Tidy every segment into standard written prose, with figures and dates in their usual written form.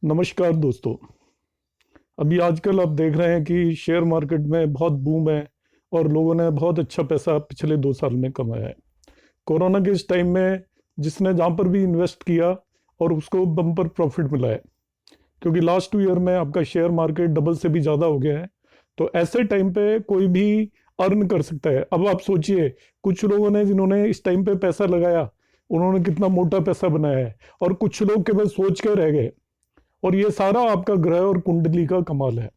नमस्कार दोस्तों। अभी आजकल आप देख रहे हैं कि शेयर मार्केट में बहुत बूम है और लोगों ने बहुत अच्छा पैसा पिछले 2 साल में कमाया है। कोरोना के इस टाइम में जिसने जहाँ पर भी इन्वेस्ट किया और उसको बम्पर प्रॉफिट मिला है, क्योंकि लास्ट 2 ईयर में आपका शेयर मार्केट डबल से भी ज़्यादा हो गया है। तो ऐसे टाइम पे कोई भी अर्न कर सकता है। अब आप सोचिए, कुछ लोगों ने जिन्होंने इस टाइम पे पैसा लगाया, उन्होंने कितना मोटा पैसा बनाया है, और कुछ लोग केवल सोच के रह गए। और ये सारा आपका ग्रह और कुंडली का कमाल है।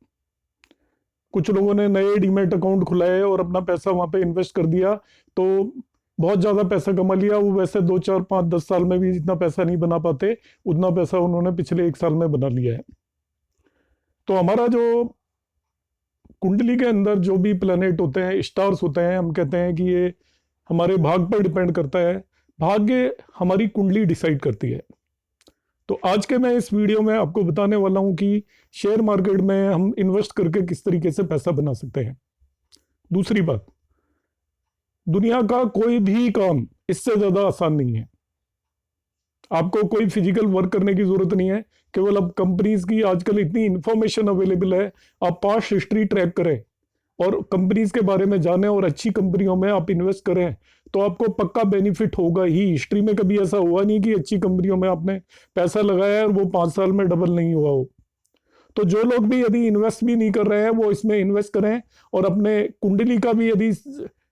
कुछ लोगों ने नए डीमैट अकाउंट खुलाए और अपना पैसा वहां पे इन्वेस्ट कर दिया, तो बहुत ज्यादा पैसा कमा लिया। वो वैसे 2 4 5 10 साल में भी जितना पैसा नहीं बना पाते, उतना पैसा उन्होंने पिछले 1 साल में बना लिया है। तो हमारा जो कुंडली के अंदर जो भी प्लेनेट होते हैं, स्टार्स होते हैं, हम कहते हैं कि ये हमारे भाग पर डिपेंड करता है। भाग्य हमारी कुंडली डिसाइड करती है। तो आज के मैं इस वीडियो में आपको बताने वाला हूं कि शेयर मार्केट में हम इन्वेस्ट करके किस तरीके से पैसा बना सकते हैं। दूसरी बात, दुनिया का कोई भी काम इससे ज्यादा आसान नहीं है। आपको कोई फिजिकल वर्क करने की जरूरत नहीं है। केवल अब कंपनीज की आजकल इतनी इंफॉर्मेशन अवेलेबल है, आप पास्ट हिस्ट्री ट्रैक करें और कंपनीज के बारे में जानें और अच्छी कंपनियों में आप इन्वेस्ट करें, तो आपको पक्का बेनिफिट होगा ही। हिस्ट्री में कभी ऐसा हुआ नहीं कि अच्छी कंपनियों में आपने पैसा लगाया है और वो 5 साल में डबल नहीं हुआ हो। तो जो लोग भी यदि इन्वेस्ट भी नहीं कर रहे हैं, वो इसमें इन्वेस्ट करें और अपने कुंडली का भी यदि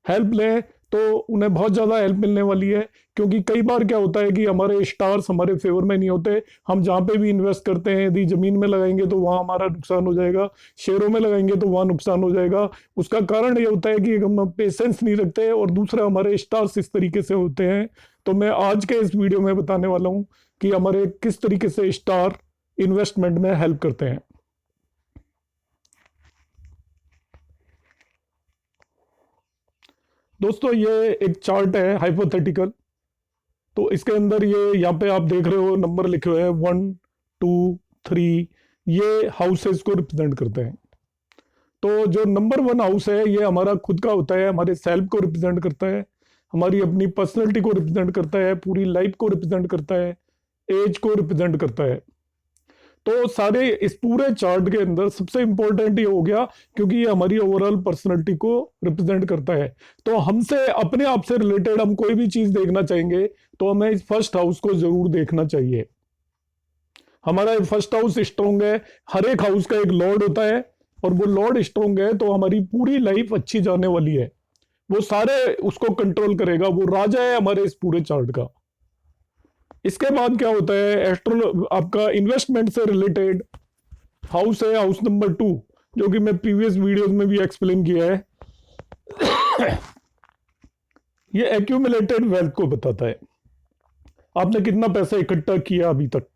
हेल्प लें, तो उन्हें बहुत ज़्यादा हेल्प मिलने वाली है। क्योंकि कई बार क्या होता है कि हमारे स्टार्स हमारे फेवर में नहीं होते। हम जहाँ पे भी इन्वेस्ट करते हैं, यदि जमीन में लगाएंगे तो वहाँ हमारा नुकसान हो जाएगा, शेयरों में लगाएंगे तो वहाँ नुकसान हो जाएगा। उसका कारण ये होता है कि हम पेशेंस नहीं रखते, और दूसरा हमारे स्टार्स इस तरीके से होते हैं। तो मैं आज के इस वीडियो में बताने वाला हूँ कि हमारे किस तरीके से स्टार इन्वेस्टमेंट में हेल्प करते हैं। दोस्तों, ये एक चार्ट है हाइपोथेटिकल। तो इसके अंदर ये यहाँ पे आप देख रहे हो नंबर लिखे हुए हैं 1 2 3। ये हाउसेस को रिप्रेजेंट करते हैं। तो जो नंबर 1 हाउस है, ये हमारा खुद का होता है, हमारे सेल्फ को रिप्रेजेंट करता है, हमारी अपनी पर्सनैलिटी को रिप्रेजेंट करता है, पूरी लाइफ को रिप्रेजेंट करता है, एज को रिप्रेजेंट करता है। तो सारे इस पूरे चार्ट के अंदर सबसे इंपॉर्टेंट ये हो गया, क्योंकि ये हमारी ओवरऑल पर्सनैलिटी को रिप्रेजेंट करता है। तो हमसे अपने आप से रिलेटेड हम कोई भी चीज देखना चाहेंगे, तो हमें इस फर्स्ट हाउस को जरूर देखना चाहिए। हमारा फर्स्ट हाउस स्ट्रोंग है, हर एक हाउस का एक लॉर्ड होता है, और वो लॉर्ड स्ट्रोंग है तो हमारी पूरी लाइफ अच्छी जाने वाली है। वो सारे उसको कंट्रोल करेगा, वो राजा है हमारे इस पूरे चार्ट का। इसके बाद क्या होता है, एस्ट्रो आपका इन्वेस्टमेंट से रिलेटेड हाउस है हाउस नंबर 2, जो कि मैं प्रीवियस वीडियोस में भी एक्सप्लेन किया है। ये एक्यूमुलेटेड वेल्थ को बताता है, आपने कितना पैसा इकट्ठा किया अभी तक।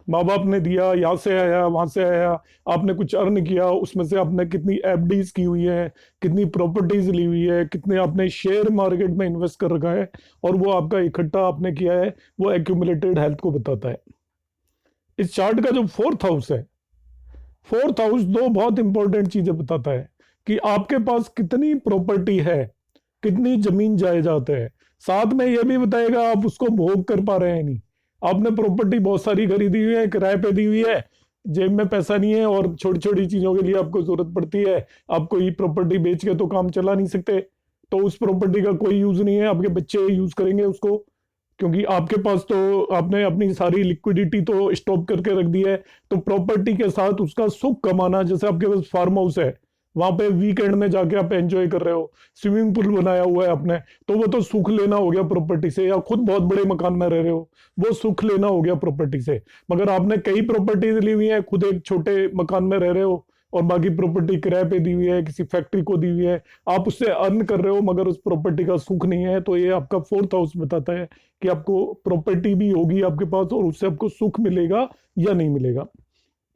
माँ बाप ने दिया, यहाँ से आया वहां से आया, आपने कुछ अर्न किया, उसमें से आपने कितनी एफडीज की हुई है, कितनी प्रॉपर्टीज ली हुई है, कितने आपने शेयर मार्केट में इन्वेस्ट कर रखा है, और वो आपका इकट्ठा आपने किया है, वो एक्यूमुलेटेड हेल्थ को बताता है। इस चार्ट का जो फोर्थ हाउस है, फोर्थ हाउस दो बहुत इंपॉर्टेंट चीजें बताता है कि आपके पास कितनी प्रॉपर्टी है, कितनी जमीन जायदाद है। साथ में यह भी बताएगा आप उसको भोग कर पा रहे हैं नहीं। आपने प्रॉपर्टी बहुत सारी खरीदी हुई है, किराए पे दी हुई है, जेब में पैसा नहीं है, और छोटी छोटी चीजों के लिए आपको जरूरत पड़ती है। आप कोई प्रॉपर्टी बेच के तो काम चला नहीं सकते, तो उस प्रॉपर्टी का कोई यूज नहीं है, आपके बच्चे यूज करेंगे उसको। क्योंकि आपके पास तो आपने अपनी सारी लिक्विडिटी तो स्टॉप करके रख दी है। तो प्रॉपर्टी के साथ उसका सुख कमाना, जैसे आपके पास फार्म हाउस है, वहां पे वीकेंड में जाके आप एंजॉय कर रहे हो, स्विमिंग पूल बनाया हुआ है आपने, तो वो तो सुख लेना हो गया प्रॉपर्टी से। या खुद बहुत बड़े मकान में रह रहे हो, वो सुख लेना हो गया प्रॉपर्टी से। मगर आपने कई प्रॉपर्टीज ली हुई है, खुद एक छोटे मकान में रह रहे हो, और बाकी प्रॉपर्टी किराए पे दी हुई है, किसी फैक्ट्री को दी हुई है, आप उससे अर्न कर रहे हो, मगर उस प्रॉपर्टी का सुख नहीं है। तो ये आपका फोर्थ हाउस बताता है कि आपको प्रॉपर्टी भी होगी आपके पास, और उससे आपको सुख मिलेगा या नहीं मिलेगा।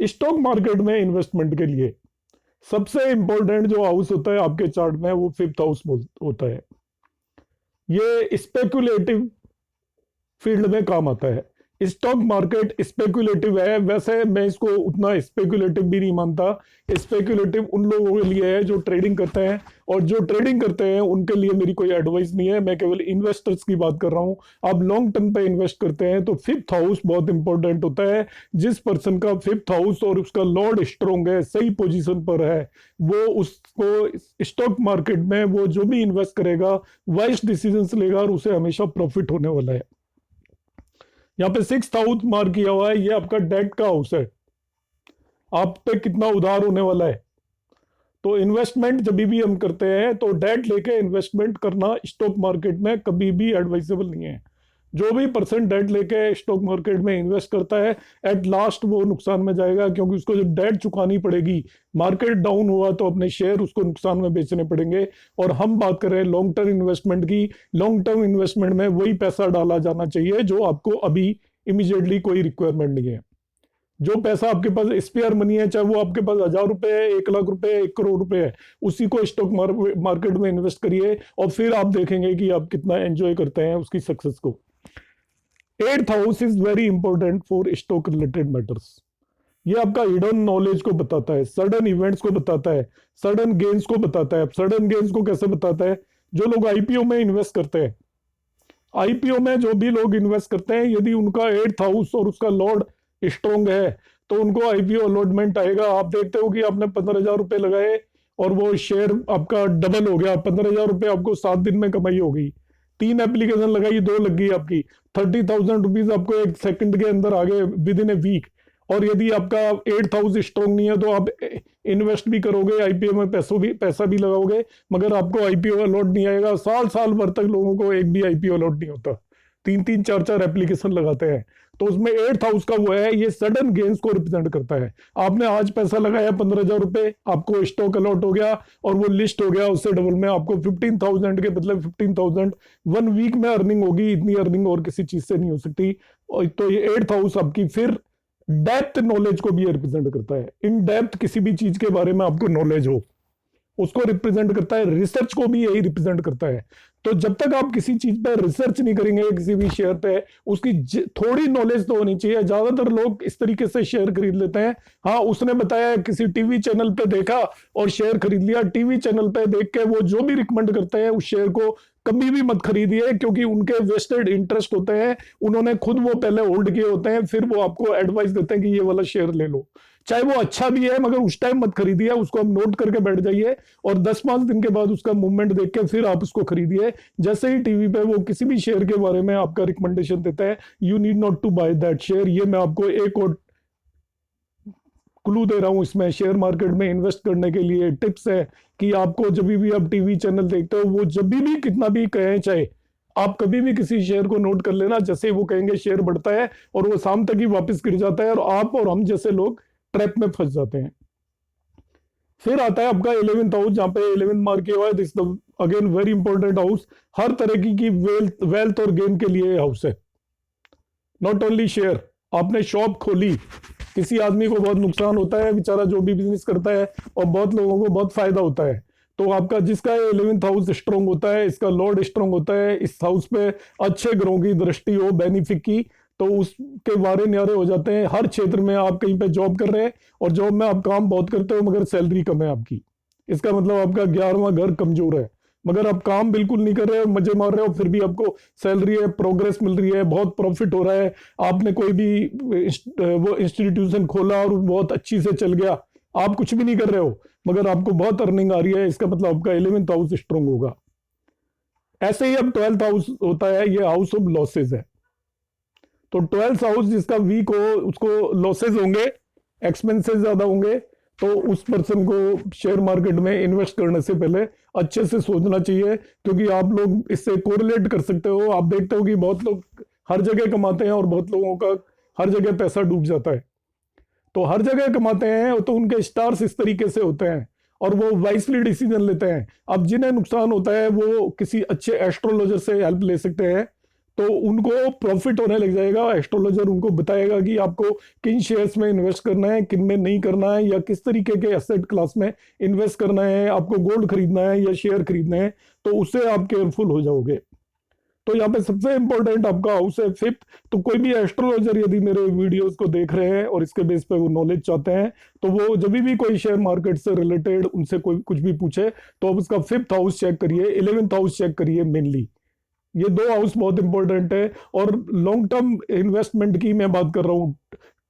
स्टॉक मार्केट में इन्वेस्टमेंट के लिए सबसे इंपॉर्टेंट जो हाउस होता है आपके चार्ट में, वो फिफ्थ हाउस होता है। ये स्पेकुलेटिव फील्ड में काम आता है। स्टॉक मार्केट स्पेकुलेटिव है, वैसे मैं इसको उतना स्पेकुलेटिव भी नहीं मानता। स्पेकुलेटिव उन लोगों के लिए है जो ट्रेडिंग करते हैं, और जो ट्रेडिंग करते हैं उनके लिए मेरी कोई एडवाइस नहीं है, मैं केवल इन्वेस्टर्स की बात कर रहा हूं। आप लॉन्ग टर्म पे इन्वेस्ट करते हैं तो फिफ्थ हाउस बहुत इंपॉर्टेंट होता है। जिस पर्सन का फिफ्थ हाउस और उसका लॉर्ड स्ट्रॉन्ग है, सही पोजीशन पर है, वो उसको स्टॉक मार्केट में वो जो भी इन्वेस्ट करेगा वाइज डिसीजंस लेगा और उसे हमेशा प्रॉफिट होने वाला है। यहाँ पे सिक्स हाउस मार्क किया हुआ है, ये आपका डेट का हाउस है, आप पे कितना उधार होने वाला है। तो इन्वेस्टमेंट जब भी हम करते हैं तो डेट लेके इन्वेस्टमेंट करना स्टॉक मार्केट में कभी भी एडवाइजेबल नहीं है। जो भी पर्सन डेट लेके स्टॉक मार्केट में इन्वेस्ट करता है, एट लास्ट वो नुकसान में जाएगा, क्योंकि उसको जब डेट चुकानी पड़ेगी, मार्केट डाउन हुआ तो अपने शेयर उसको नुकसान में बेचने पड़ेंगे। और हम बात कर रहे हैं लॉन्ग टर्म इन्वेस्टमेंट की। लॉन्ग टर्म इन्वेस्टमेंट में वही पैसा डाला जाना चाहिए जो आपको अभी इमीडिएटली कोई रिक्वायरमेंट नहीं है। जो पैसा आपके पास स्पेयर मनी है, चाहे वो आपके पास 1,000 रुपए है, 1 लाख रुपए है, 1 करोड़ रुपए है, उसी को स्टॉक मार्केट में इन्वेस्ट करिए और फिर आप देखेंगे कि आप कितना एंजॉय करते हैं उसकी सक्सेस को। Eighth house is very important for stock related matters. ये आपका हिडन नॉलेज को बताता है, सडन इवेंट्स को बताता है, सडन गेन्स को बताता है। सडन गेन्स को कैसे बताता है? जो लोग आईपीओ में इन्वेस्ट करते हैं, आईपीओ में जो भी लोग इन्वेस्ट करते हैं, यदि उनका एट्थ हाउस और उसका लॉर्ड स्ट्रॉन्ग है तो उनको आईपीओ अलॉटमेंट आएगा। आप देखते हो कि आपने 15,000 रुपए लगाए और वो शेयर आपका डबल हो गया, 15,000 रुपए आपको 7 दिन में कमाई हो गई। 3 एप्लीकेशन लगाई, 2 लग गई आपकी, 30,000 रुपीज आपको 1 सेकंड के अंदर आ गए विद इन ए वीक। और यदि आपका एट्थ हाउस स्ट्रॉन्ग नहीं है तो आप इन्वेस्ट भी करोगे आईपीओ में, पैसा भी लगाओगे, मगर आपको आईपीओ अलॉट नहीं आएगा। साल साल भर तक लोगों को एक भी आईपीओ अलॉट नहीं होता, 3 3 4 4 एप्लीकेशन लगाते हैं। तो उसमें एट्थ हाउस का वो है, ये सडन गेन्स को रिप्रेजेंट करता है। आपने आज पैसा लगाया 15,000 रुपए, आपको स्टॉक अलॉट हो गया और वो लिस्ट हो गया, उससे डबल में आपको 15,000 के बदले 15,000 1 वीक में अर्निंग होगी। इतनी अर्निंग और किसी चीज से नहीं हो सकती। और तो ये एट्थ हाउस आपकी फिर डेप्थ नॉलेज को भी रिप्रेजेंट करता है। इन डेप्थ किसी भी चीज के बारे में आपको नॉलेज हो उसको रिप्रेजेंट करता है। रिसर्च को भी यही रिप्रेजेंट करता है। तो जब तक आप किसी चीज पे रिसर्च नहीं करेंगे, किसी भी शेयर पे, उसकी थोड़ी नॉलेज तो होनी चाहिए। ज्यादातर लोग इस तरीके से शेयर खरीद लेते हैं, हाँ उसने बताया, किसी टीवी चैनल पे देखा और शेयर खरीद लिया। टीवी चैनल पे देख के वो जो भी रिकमेंड करते हैं उस शेयर को कभी भी मत खरीदिए, क्योंकि उनके वेस्टेड इंटरेस्ट होते हैं, उन्होंने खुद वो पहले होल्ड किए होते हैं, फिर वो आपको एडवाइस देते हैं कि ये वाला शेयर ले लो। चाहे वो अच्छा भी है, मगर उस टाइम मत खरीदिए, उसको आप नोट करके बैठ जाइए और 10-5 दिन के बाद उसका मूवमेंट देख के फिर आप उसको खरीदिए। जैसे ही टीवी पे वो किसी भी शेयर के बारे में आपका रिकमेंडेशन देता है, you need not to buy that share. ये मैं आपको एक और क्लू दे रहा हूं इसमें, शेयर मार्केट में इन्वेस्ट करने के लिए टिप्स है कि आपको जब भी आप टीवी चैनल देखते हो, वो जब भी कितना भी कहें, चाहे आप कभी भी किसी शेयर को नोट कर लेना, जैसे वो कहेंगे शेयर बढ़ता है और वो शाम तक ही वापस गिर जाता है, और आप और हम जैसे लोग ट्रैप में फंस जाते हैं। फिर आता है आपका 11th हाउस, जहां पे 11th मार्क किया हुआ है। This again very important house, हर तरह की वेल्थ और गेन के लिए हाउस है। नॉट ओनली शेयर, आपने शॉप खोली, किसी आदमी को बहुत नुकसान होता है बेचारा जो भी बिजनेस करता है, और बहुत लोगों को बहुत फायदा होता है। तो आपका जिसका 11th हाउस स्ट्रॉन्ग होता है, इसका लॉर्ड स्ट्रॉन्ग होता है, इस हाउस पे अच्छे ग्रहों की दृष्टि हो, बेनिफिक की, तो उसके वारे न्यारे हो जाते हैं। हर क्षेत्र में आप कहीं पे जॉब कर रहे हैं और जॉब में आप काम बहुत करते हो मगर सैलरी कम है आपकी, इसका मतलब आपका 11वां घर कमजोर है। मगर आप काम बिल्कुल नहीं कर रहे हो, मजे मार रहे हो, फिर भी आपको सैलरी है, प्रोग्रेस मिल रही है, बहुत प्रॉफिट हो रहा है। आपने कोई भी वो इंस्टीट्यूशन खोला और बहुत अच्छी से चल गया, आप कुछ भी नहीं कर रहे हो मगर आपको बहुत अर्निंग आ रही है, इसका मतलब आपका 11th हाउस स्ट्रॉन्ग होगा। ऐसे ही अब 12th हाउस होता है, ये हाउस ऑफ लॉसेज है। तो 12th हाउस जिसका वीक हो उसको लॉसेज होंगे, एक्सपेंसेस ज्यादा होंगे। तो उस पर्सन को शेयर मार्केट में इन्वेस्ट करने से पहले अच्छे से सोचना चाहिए, क्योंकि आप लोग इससे कोरिलेट कर सकते हो। आप देखते हो कि बहुत लोग हर जगह कमाते हैं और बहुत लोगों का हर जगह पैसा डूब जाता है। तो हर जगह कमाते हैं तो उनके स्टार्स इस तरीके से होते हैं और वो वाइसली डिसीजन लेते हैं। अब जिन्हें नुकसान होता है वो किसी अच्छे एस्ट्रोलॉजर से हेल्प ले सकते हैं, तो उनको प्रॉफिट होने लग जाएगा। एस्ट्रोलॉजर उनको बताएगा कि आपको किन शेयर्स में इन्वेस्ट करना है, किन में नहीं करना है, या किस तरीके के एसेट क्लास में इन्वेस्ट करना है, आपको गोल्ड खरीदना है या शेयर खरीदना है, तो उससे आप केयरफुल हो जाओगे। तो यहाँ पे सबसे इंपॉर्टेंट आपका हाउस है फिफ्थ। तो कोई भी एस्ट्रोलॉजर यदि मेरे वीडियोस को देख रहे हैं और इसके बेस पे वो नॉलेज चाहते हैं, तो वो जब भी कोई शेयर मार्केट से रिलेटेड उनसे कोई कुछ भी पूछे तो आप उसका फिफ्थ हाउस चेक करिए, 11th हाउस चेक करिए मेनली। ये दो हाउस बहुत इंपॉर्टेंट है। और लॉन्ग टर्म इन्वेस्टमेंट की मैं बात कर रहा हूँ,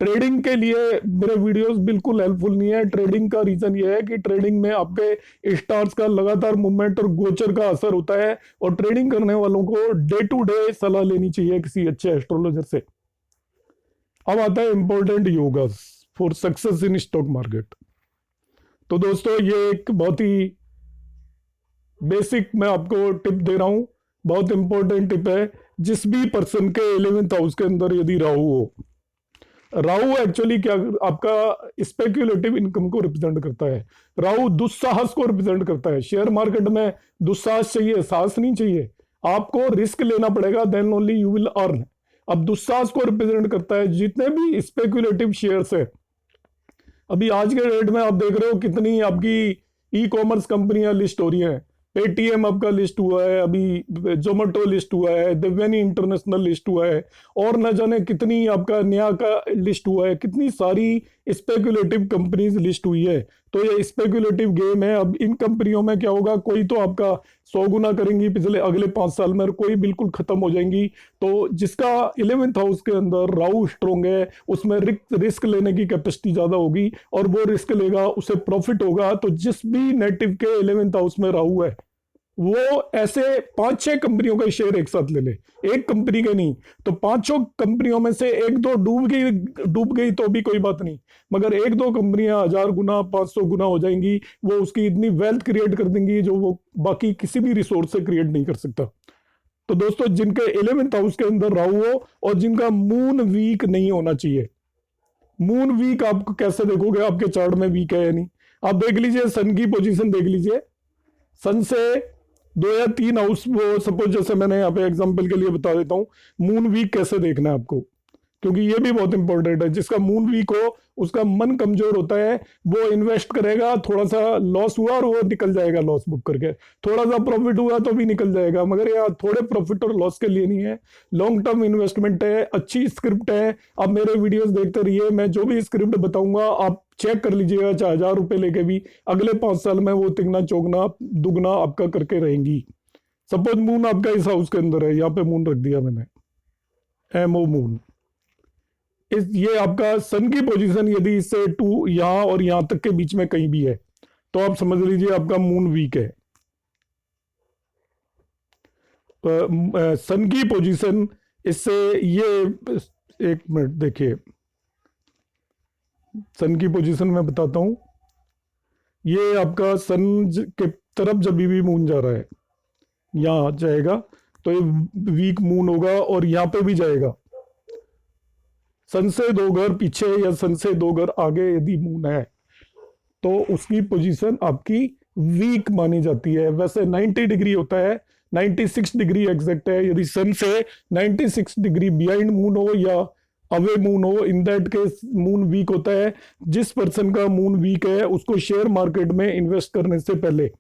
ट्रेडिंग के लिए मेरे वीडियोस बिल्कुल हेल्पफुल नहीं है। ट्रेडिंग का रीजन ये है कि ट्रेडिंग में आपके स्टार्स का लगातार मूवमेंट और गोचर का असर होता है, और ट्रेडिंग करने वालों को डे टू डे सलाह लेनी चाहिए किसी अच्छे एस्ट्रोलॉजर से। अब आता है important yogas for success in stock market. तो दोस्तों ये एक बहुत ही बेसिक मैं आपको टिप दे रहा हूं, बहुत इंपॉर्टेंट टिप है। जिस भी पर्सन के 11th हाउस के अंदर यदि राहु हो, राहु एक्चुअली क्या आपका स्पेक्युलेटिव इनकम को रिप्रेजेंट करता है। राहु दुस्साहस को रिप्रेजेंट करता है। शेयर मार्केट में दुस्साहस चाहिए, साहस नहीं चाहिए। आपको रिस्क लेना पड़ेगा, then only you will earn. अब दुस्साहस को रिप्रेजेंट करता है जितने भी स्पेक्युलेटिव शेयर्स है। अभी आज के डेट में आप देख रहे हो कितनी आपकी ई कॉमर्स कंपनियां लिस्ट हो रही हैं। पेटीएम आपका लिस्ट हुआ है, अभी जोमेटो लिस्ट हुआ है, देवयानी इंटरनेशनल लिस्ट हुआ है, और न जाने कितनी आपका नया का लिस्ट हुआ है। कितनी सारी स्पेकुलेटिव कंपनीज लिस्ट हुई है। तो ये स्पेकुलेटिव गेम है। अब इन कंपनियों में क्या होगा, कोई तो आपका 100 गुना करेंगी पिछले अगले 5 साल में, और कोई बिल्कुल खत्म हो जाएंगी। तो जिसका 11th हाउस के अंदर राहु स्ट्रोंग है, उसमें रिस्क लेने की कैपेसिटी ज्यादा होगी, और वो रिस्क लेगा उसे प्रॉफिट होगा। तो जिस भी नेटिव के 11th हाउस में राहु है, वो ऐसे 5-6 कंपनियों का शेयर एक साथ ले ले, एक कंपनी के नहीं। तो 5 कंपनियों में से 1-2 डूब गई तो भी कोई बात नहीं, मगर 1-2 कंपनियां 1000 गुना 500 गुना हो जाएंगी। वो उसकी इतनी वेल्थ क्रिएट कर देंगी जो वो बाकी किसी भी रिसोर्स से क्रिएट नहीं कर सकता। तो दोस्तों जिनके 11th हाउस के अंदर राहु हो और जिनका मून वीक नहीं होना चाहिए। मून वीक आप कैसे देखोगे, आपके चार्ट में वीक है या नहीं? आप देख लीजिए सन की पोजीशन देख लीजिए। सन से 2 या 3 हाउस, वो सपोज जैसे मैंने यहाँ पे एग्जांपल के लिए बता देता हूँ मून वीक कैसे देखना है आपको, क्योंकि ये भी बहुत इंपॉर्टेंट है। जिसका मून वीक हो उसका मन कमजोर होता है। वो इन्वेस्ट करेगा, थोड़ा सा लॉस हुआ और वो निकल जाएगा लॉस बुक करके, थोड़ा सा प्रॉफिट हुआ तो भी निकल जाएगा। मगर यहाँ थोड़े प्रॉफिट और लॉस के लिए नहीं है, लॉन्ग टर्म इन्वेस्टमेंट है, अच्छी स्क्रिप्ट है। आप मेरे वीडियोस देखते रहिए, मैं जो भी स्क्रिप्ट बताऊंगा आप चेक कर लीजिएगा, चाहे 1000 रुपए लेके भी अगले 5 साल में वो तिगना चौगना दुगना आपका करके रहेंगी। सपोज मून आपका इस हाउस के अंदर है, यहाँ पे मून रख दिया मैंने, एमओ मून। ये आपका सन की पोजीशन यदि इससे 2 यहां और यहां तक के बीच में कहीं भी है तो आप समझ लीजिए आपका मून वीक है। सन की पोजीशन इससे ये, एक मिनट देखिए, सन की पोजीशन मैं बताता हूं। ये आपका सन के तरफ जब भी मून जा रहा है, यहां जाएगा तो ये वीक मून होगा, और यहां पे भी जाएगा। सन से 2 घर पीछे या सन से 2 घर आगे यदि मून है तो उसकी पोजीशन आपकी वीक मानी जाती है। वैसे 90 डिग्री होता है, 96 डिग्री एग्जैक्ट है। यदि सन से 96 डिग्री बिहाइंड मून हो या अवे मून हो, in that case moon weak होता है। जिस पर्सन का मून वीक है उसको शेयर मार्केट में इन्वेस्ट करने से पहले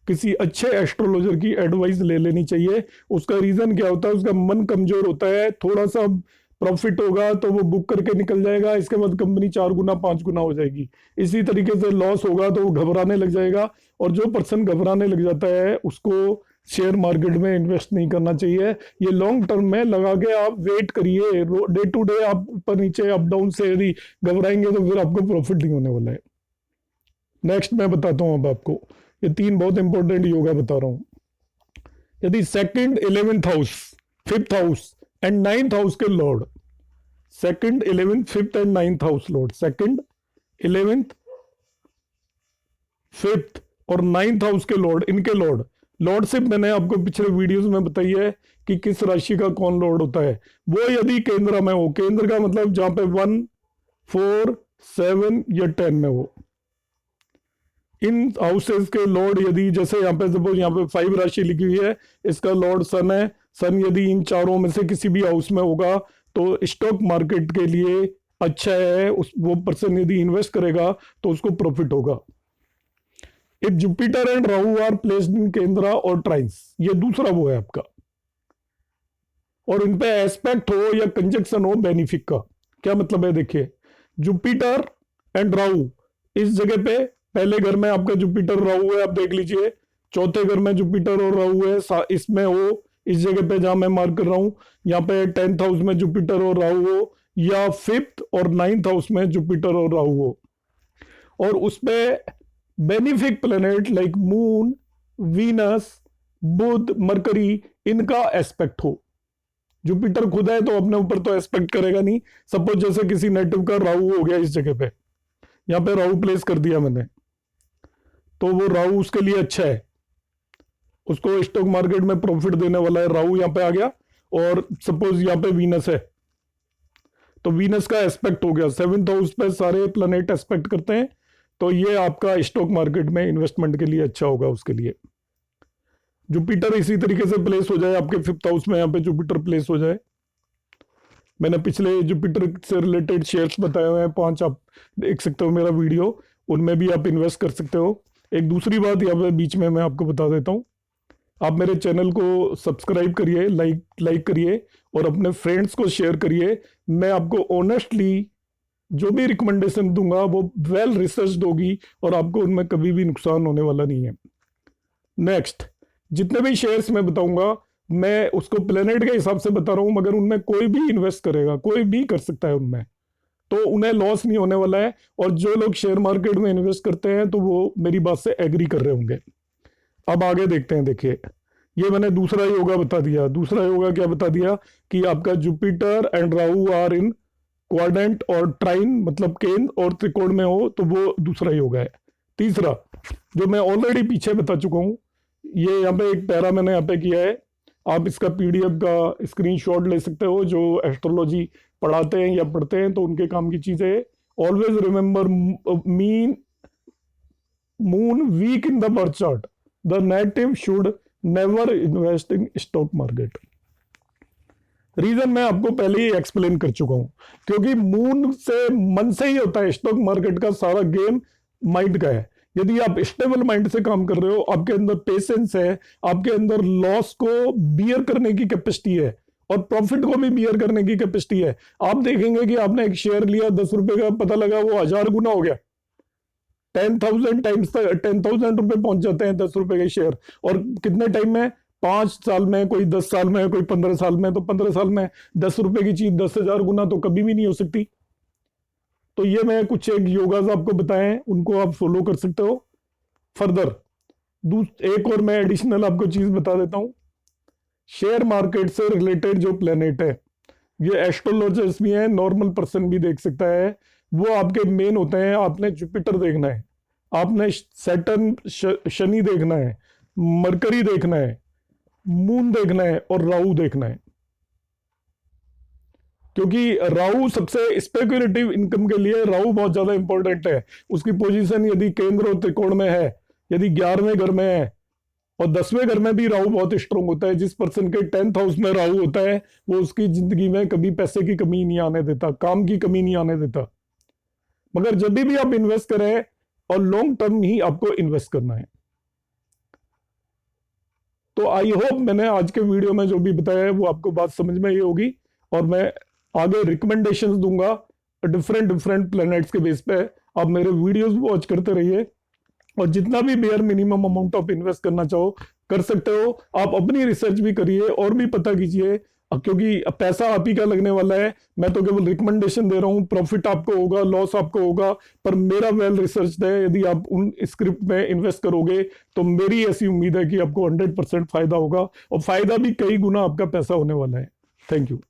किसी अच्छे एस्ट्रोलॉजर की एडवाइस ले लेनी चाहिए। उसका रीजन क्या होता है, उसका मन कमजोर होता है, थोड़ा सा प्रॉफिट होगा तो वो बुक करके निकल जाएगा, इसके बाद कंपनी 4 गुना 5 गुना हो जाएगी। इसी तरीके से लॉस होगा तो वो घबराने लग जाएगा, और जो पर्सन घबराने लग जाता है उसको शेयर मार्केट में इन्वेस्ट नहीं करना चाहिए। ये लॉन्ग टर्म में लगा के आप वेट करिए, डे टू डे आप ऊपर नीचे अप डाउन से यदि घबराएंगे तो फिर आपको प्रॉफिट नहीं होने वाला है। नेक्स्ट मैं बताता हूं अब आपको, ये 3 बहुत इंपॉर्टेंट योगा बता रहा हूं। यदि second 11th house 5th house and 9th house के लॉर्ड, सेकंड 11th 5th एंड 9th house lord, second 11th 5th और 9th हाउस के लॉर्ड, इनके लॉर्डशिप मैंने आपको पिछले वीडियोस में बताई है कि किस राशि का कौन लॉर्ड होता है। वो यदि केंद्र में हो, केंद्र का मतलब जहां पे 1, 4, 7 या 10 में हो, इन हाउसेस के लॉर्ड यदि, जैसे यहाँ पे सपोज यहाँ पे 5 राशि लिखी हुई है, इसका लॉर्ड सन है। सन यदि इन चारों में से किसी भी हाउस में होगा तो स्टॉक मार्केट के लिए अच्छा है। वो पर्सन यदि इन्वेस्ट करेगा तो उसको प्रॉफिट होगा। If Jupiter and Rahu are placed in kendra और ट्राइन्स, ये दूसरा वो है आपका। और इन पे एस्पेक्ट हो या कंजक्शन हो बेनिफिक का। क्या मतलब है, देखिए जुपिटर एंड राहु इस जगह पे, पहले घर में आपका जुपिटर राहु है, आप देख लीजिए, चौथे घर में जुपिटर और राहु है, इसमें हो इस जगह पे जहां मैं मार्क कर रहा हूं, यहाँ पे 10th हाउस में जुपिटर और राहु हो, या 5th और 9th हाउस में जुपिटर और राहु हो, और उसपे benefic planet like moon, Venus, Budh, Mercury, इनका एस्पेक्ट हो। जुपिटर खुद है तो अपने ऊपर तो एस्पेक्ट करेगा नहीं। सपोज जैसे किसी नेटिव का राहु हो गया इस जगह पे, यहां पे राहु प्लेस कर दिया मैंने, तो वो राहु उसके लिए अच्छा है, उसको स्टॉक मार्केट में प्रॉफिट देने वाला है। राहु यहां पे आ गया, और सपोज यहां पे वीनस है, तो वीनस का एस्पेक्ट हो गया। 7th हाउस पे सारे प्लैनेट एस्पेक्ट करते हैं, तो ये आपका स्टॉक मार्केट में इन्वेस्टमेंट के लिए अच्छा होगा उसके लिए। जुपिटर इसी तरीके से प्लेस हो जाए आपके 5th हाउस में, यहाँ पे जुपिटर प्लेस हो जाए। मैंने पिछले जुपिटर से रिलेटेड शेयर्स बताए हुए हैं 5, आप देख सकते हो मेरा वीडियो, उनमें भी आप इन्वेस्ट कर सकते हो। एक दूसरी बात यहाँ पे बीच में मैं आपको बता देता हूँ, आप मेरे चैनल को सब्सक्राइब करिए, लाइक करिए, और अपने फ्रेंड्स को शेयर करिए। मैं आपको ऑनेस्टली जो भी रिकमेंडेशन दूंगा वो वेल रिसर्च्ड होगी, और आपको उनमें कभी भी नुकसान होने वाला नहीं है। नेक्स्ट, जितने भी शेयर्स मैं बताऊंगा मैं उसको प्लेनेट के हिसाब से बता रहा हूं, मगर उनमें कोई भी इन्वेस्ट करेगा, कोई भी कर सकता है उनमें, तो उन्हें लॉस नहीं होने वाला है। और जो लोग शेयर मार्केट में इन्वेस्ट करते हैं तो वो मेरी बात से एग्री कर रहे होंगे। अब आगे देखते हैं। देखिए, ये मैंने दूसरा योगा बता दिया। दूसरा योगा क्या बता दिया कि आपका Jupiter and Rahu are in quadrant और ट्राइन, मतलब केंद्र और त्रिकोण में हो, तो वो दूसरा योगा है। तीसरा, जो मैं ऑलरेडी पीछे बता चुका हूं, ये यहाँ पे एक पैरा मैंने यहाँ पे किया है, आप इसका पीडीएफ का स्क्रीनशॉट ले सकते हो। जो एस्ट्रोलॉजी पढ़ाते हैं या पढ़ते हैं तो उनके काम की चीजें। Always remember moon weak in the birth chart, the native should never invest in stock market. Reason मैं आपको पहले ही एक्सप्लेन कर चुका हूं, क्योंकि मून से, मन से ही होता है स्टॉक मार्केट का सारा गेम, माइंड का है। यदि आप स्टेबल माइंड से काम कर रहे हो, आपके अंदर पेशेंस है, आपके अंदर लॉस को बियर करने की कैपेसिटी है, और प्रॉफिट को भी बियर करने की कैपेसिटी है। आप देखेंगे कि आपने एक शेयर लिया 10 रुपए का, पता लगा वो 1000 गुना हो गया, 10,000 टाइम्स तक, 10,000 रुपए पहुंच जाते हैं 10 रुपए के शेयर। और कितने टाइम में? 5 साल में, कोई 10 साल में, कोई 15 साल में। तो 15 साल में 10 रुपए की चीज 10,000 गुना तो कभी भी नहीं हो सकती। तो ये मैं कुछ एक योगाज आपको बताए हैं, उनको आप फॉलो कर सकते हो। फर्दर एक और मैं एडिशनल आपको चीज बता देता हूं, शेयर मार्केट से रिलेटेड जो प्लेनेट है, ये एस्ट्रोलॉजर्स भी हैं, नॉर्मल पर्सन भी देख सकता है, वो आपके मेन होते हैं। आपने जुपिटर देखना है, आपने सैटर्न शनि देखना है, मरकरी देखना है, मून देखना है, और राहु देखना है। क्योंकि राहु सबसे स्पेक्युलेटिव इनकम के लिए राहु बहुत ज्यादा इंपॉर्टेंट है। उसकी पोजीशन यदि केंद्र और त्रिकोण में है, यदि 11वें घर में है, और 10वें घर में भी राहु बहुत स्ट्रांग होता है। जिस पर्सन के 10th हाउस में राहु होता है, वो उसकी जिंदगी में कभी पैसे की कमी नहीं आने देता, काम की कमी नहीं आने देता। मगर जब भी आप इन्वेस्ट करें, और लॉन्ग टर्म ही आपको इन्वेस्ट करना है। तो आई होप मैंने आज के वीडियो में जो भी बताया है वो आपको बात समझ में आई होगी, और मैं आगे रिकमेंडेशंस दूंगा डिफरेंट प्लैनेट्स के बेस पे। आप मेरे वीडियोस वॉच करते रहिए, और जितना भी bare minimum amount of invest करना चाहो कर सकते हो। आप अपनी रिसर्च भी करिए और भी पता कीजिए, क्योंकि पैसा आप ही का लगने वाला है। मैं तो केवल रिकमेंडेशन दे रहा हूँ, प्रॉफिट आपको होगा, लॉस आपको होगा, पर मेरा वेल रिसर्च है। यदि आप उन स्क्रिप्ट में इन्वेस्ट करोगे तो मेरी ऐसी उम्मीद है कि आपको 100% फायदा होगा, और फायदा भी कई गुना आपका पैसा होने वाला है। Thank you.